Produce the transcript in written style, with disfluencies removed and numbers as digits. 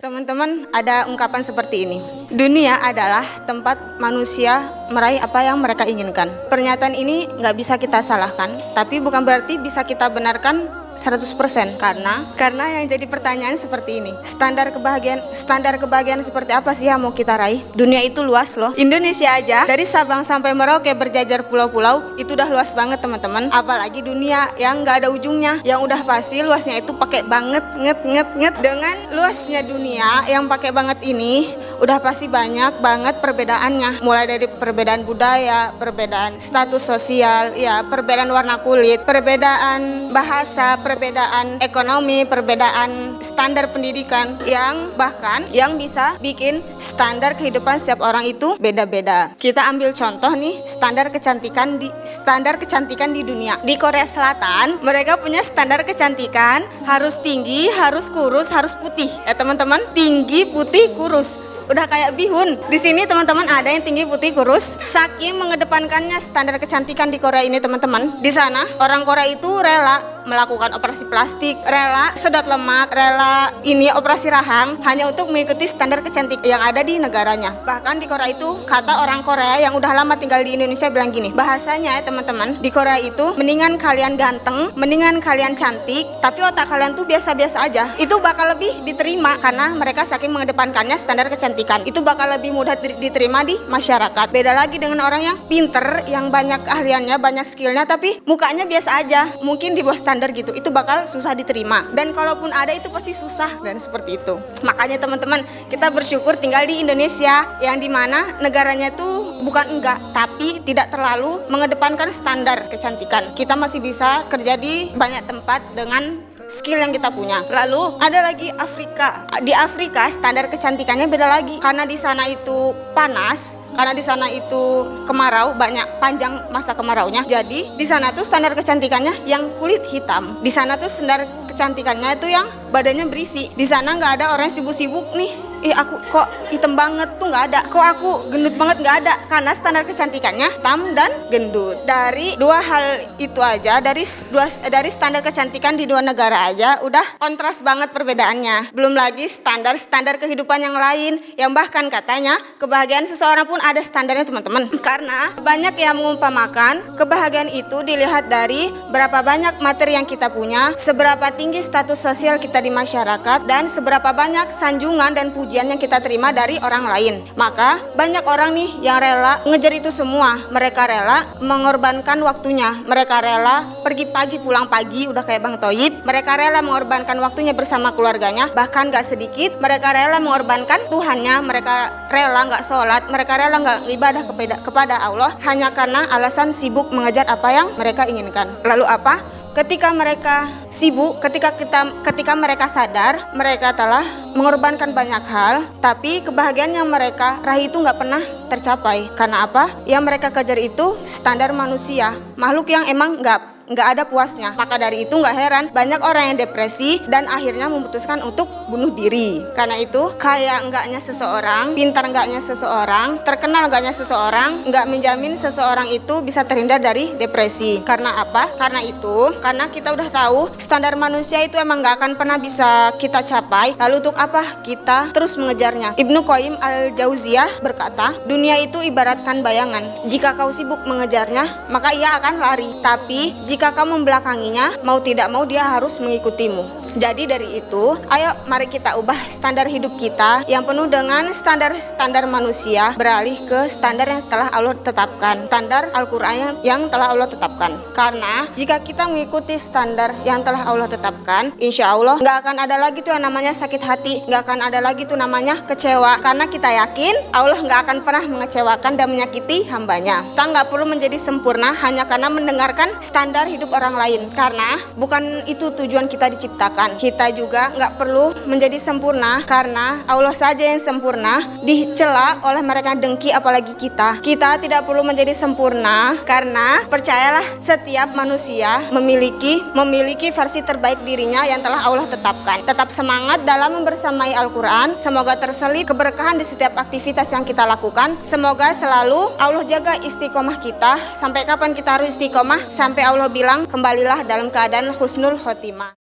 Teman-teman, ada ungkapan seperti ini. Dunia adalah tempat manusia meraih apa yang mereka inginkan. Pernyataan ini nggak bisa kita salahkan, tapi bukan berarti bisa kita benarkan 100%. Karena yang jadi pertanyaan seperti ini. Standar kebahagiaan seperti apa sih yang mau kita raih? Dunia itu luas loh. Indonesia aja dari Sabang sampai Merauke berjajar pulau-pulau itu udah luas banget teman-teman. Apalagi dunia yang nggak ada ujungnya, yang udah pasti luasnya itu pakai banget nget. Dengan luasnya dunia yang pakai banget ini udah pasti banyak banget perbedaannya. Mulai dari perbedaan budaya, perbedaan status sosial, ya, perbedaan warna kulit, perbedaan bahasa, perbedaan ekonomi, perbedaan standar pendidikan, yang bahkan yang bisa bikin standar kehidupan setiap orang itu beda-beda. Kita ambil contoh nih, standar kecantikan di dunia. Di Korea Selatan, mereka punya standar kecantikan harus tinggi, harus kurus, harus putih. Ya teman-teman, tinggi, putih, kurus. Udah kayak bihun. Di sini teman-teman ada yang tinggi, putih, kurus. Saking mengedepankannya standar kecantikan di Korea ini teman-teman. Di sana orang Korea itu rela melakukan operasi plastik, rela sedot lemak, rela operasi rahang hanya untuk mengikuti standar kecantikan yang ada di negaranya. Bahkan di Korea itu, kata orang Korea yang udah lama tinggal di Indonesia bilang gini, bahasanya ya teman-teman, di Korea itu mendingan kalian ganteng, mendingan kalian cantik, tapi otak kalian tuh biasa-biasa aja. Itu bakal lebih diterima karena mereka saking mengedepankannya standar kecantikan. Itu bakal lebih mudah diterima di masyarakat. Beda lagi dengan orang yang pinter, yang banyak keahliannya, banyak skillnya, tapi mukanya biasa aja. Mungkin di bawah standar gitu, itu bakal susah diterima. Dan kalaupun ada itu pasti susah dan seperti itu. Makanya teman-teman, kita bersyukur tinggal di Indonesia yang dimana negaranya tuh bukan enggak, tapi tidak terlalu mengedepankan standar kecantikan. Kita masih bisa kerja di banyak tempat dengan skill yang kita punya. Lalu ada lagi Afrika. Di Afrika standar kecantikannya beda lagi. Karena di sana itu panas, karena di sana itu kemarau, banyak panjang masa kemaraunya. Jadi di sana tuh standar kecantikannya yang kulit hitam. Di sana tuh standar kecantikannya itu yang badannya berisi. Di sana nggak ada orang sibuk-sibuk nih. Aku kok hitam banget tuh nggak ada. Kok aku gendut banget nggak ada. Karena standar kecantikannya hitam dan gendut. Dari dua hal itu aja, dari standar kecantikan di dua negara aja udah kontras banget perbedaannya. Belum lagi standar kehidupan yang lain, yang bahkan katanya kebahagiaan seseorang pun ada standarnya teman-teman. Karena banyak yang mengumpamakan kebahagiaan itu dilihat dari berapa banyak materi yang kita punya, seberapa tinggi status sosial kita di masyarakat, dan seberapa banyak sanjungan dan pujian yang kita terima dari orang lain. Maka banyak orang nih yang rela ngejar itu semua. Mereka rela mengorbankan waktunya. Mereka rela pergi pagi pulang pagi udah kayak Bang Toyib. Mereka rela mengorbankan waktunya bersama keluarganya. Bahkan gak sedikit mereka rela mengorbankan Tuhannya. Mereka rela gak sholat. Mereka rela gak ibadah kepada Allah hanya karena alasan sibuk mengejar apa yang mereka inginkan. Lalu apa? Ketika mereka sibuk, ketika mereka sadar, mereka telah mengorbankan banyak hal, tapi kebahagiaan yang mereka raih itu nggak pernah tercapai. Karena apa? Yang mereka kejar itu standar manusia, makhluk yang emang nggak ada puasnya. Maka dari itu nggak heran banyak orang yang depresi dan akhirnya memutuskan untuk bunuh diri. Karena itu kaya enggaknya seseorang, pintar enggaknya seseorang, terkenal enggaknya seseorang nggak menjamin seseorang itu bisa terhindar dari depresi. Karena apa? Karena kita udah tahu standar manusia itu emang nggak akan pernah bisa kita capai. Lalu untuk apa kita terus mengejarnya? Ibnu Qayyim al-Jauziyah berkata, dunia itu ibaratkan bayangan. Jika kau sibuk mengejarnya, maka ia akan lari. Tapi jika kamu membelakanginya, mau tidak mau dia harus mengikutimu. Jadi dari itu, ayo mari kita ubah standar hidup kita yang penuh dengan standar manusia, beralih ke standar yang telah Allah tetapkan, standar Al-Quran yang telah Allah tetapkan. Karena jika kita mengikuti standar yang telah Allah tetapkan, insya Allah nggak akan ada lagi tuh yang namanya sakit hati, nggak akan ada lagi tuh namanya kecewa. Karena kita yakin Allah nggak akan pernah mengecewakan dan menyakiti hambanya. Kita nggak perlu menjadi sempurna hanya karena mendengarkan standar hidup orang lain. Karena bukan itu tujuan kita diciptakan. Kita juga nggak perlu menjadi sempurna karena Allah saja yang sempurna, dicela oleh mereka yang dengki apalagi kita. Kita tidak perlu menjadi sempurna karena percayalah setiap manusia memiliki versi terbaik dirinya yang telah Allah tetapkan. Tetap semangat dalam membersamai Al-Quran. Semoga terselip keberkahan di setiap aktivitas yang kita lakukan. Semoga selalu Allah jaga istiqomah kita. Sampai kapan kita harus istiqomah? Sampai Allah bilang kembalilah dalam keadaan husnul khotimah.